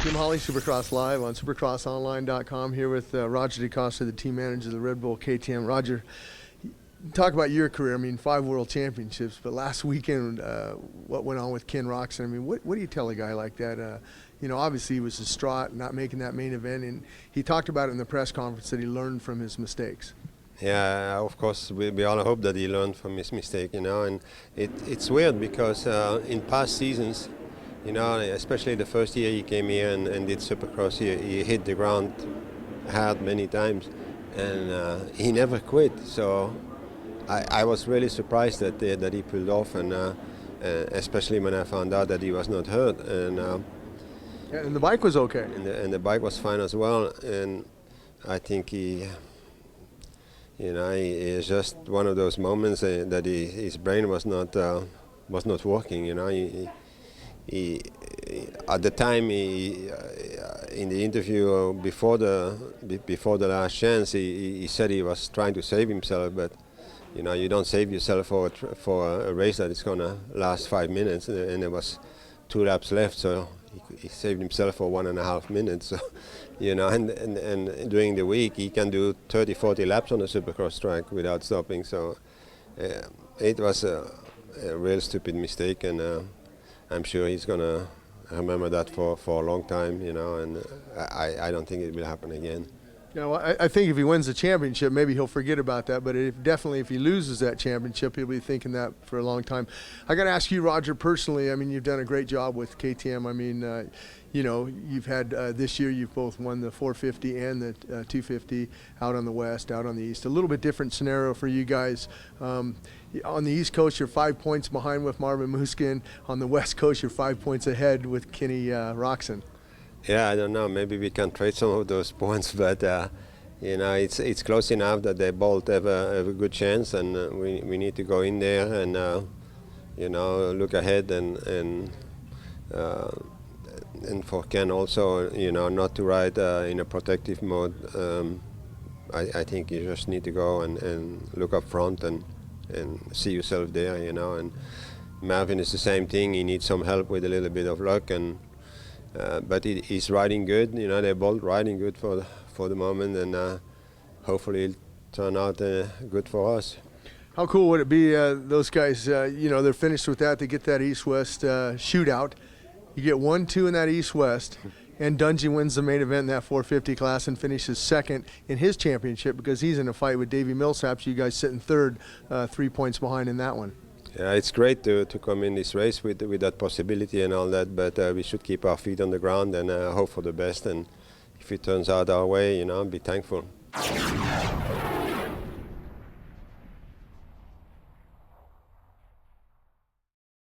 Team Holley Supercross Live on supercrossonline.com here with Roger DeCoster, the team manager of the Red Bull KTM. Roger, talk about your career. I mean, 5 world championships, but last weekend, what went on with Ken Roczen? I mean, what do you tell a guy like that? You know, obviously he was distraught not making that main event, and he talked about it in the press conference that he learned from his mistakes. Yeah, of course, we all hope that he learned from his mistake, you know, and it's weird because in past seasons, you know, especially the first year he came here and did Supercross, he hit the ground hard many times, and he never quit. So I was really surprised that he pulled off, and especially when I found out that he was not hurt, and the bike was okay. And the bike was fine as well, and I think he is just one of those moments that his brain was not working, you know. He at the time in the interview before the last chance, he said he was trying to save himself, but you know, you don't save yourself for a race that is gonna last 5 minutes, and there was 2 laps left, so he saved himself for 1.5 minutes. So, you know, and during the week he can do 30-40 laps on a Supercross track without stopping. So it was a real stupid mistake, and I'm sure he's gonna remember that for a long time, you know, and I don't think it will happen again. Yeah, well, I think if he wins the championship, maybe he'll forget about that. But definitely, if he loses that championship, he'll be thinking that for a long time. I got to ask you, Roger, personally. I mean, you've done a great job with KTM. I mean, you know, you've had this year. You've both won the 450 and the 250 out on the West, out on the East. A little bit different scenario for you guys. On the East Coast, you're 5 points behind with Marvin Musquin. On the West Coast, you're 5 points ahead with Kenny Roczen. Yeah, I don't know. Maybe we can trade some of those points, but you know, it's close enough that they both have a good chance, and we need to go in there and you know, look ahead and for Ken also, you know, not to ride in a protective mode. I think you just need to go and look up front and see yourself there, you know. And Marvin is the same thing. He needs some help with a little bit of luck, and. But he's riding good, you know. They're both riding good for the moment, and hopefully it'll turn out good for us. How cool would it be, those guys, you know, they're finished with that, they get that East-West shootout. You get 1-2 in that East-West, and Dungey wins the main event in that 450 class and finishes second in his championship because he's in a fight with Davey Millsap. So you guys sitting third, 3 points behind in that one. Yeah, it's great to come in this race with that possibility and all that, but we should keep our feet on the ground and hope for the best. And if it turns out our way, you know, be thankful.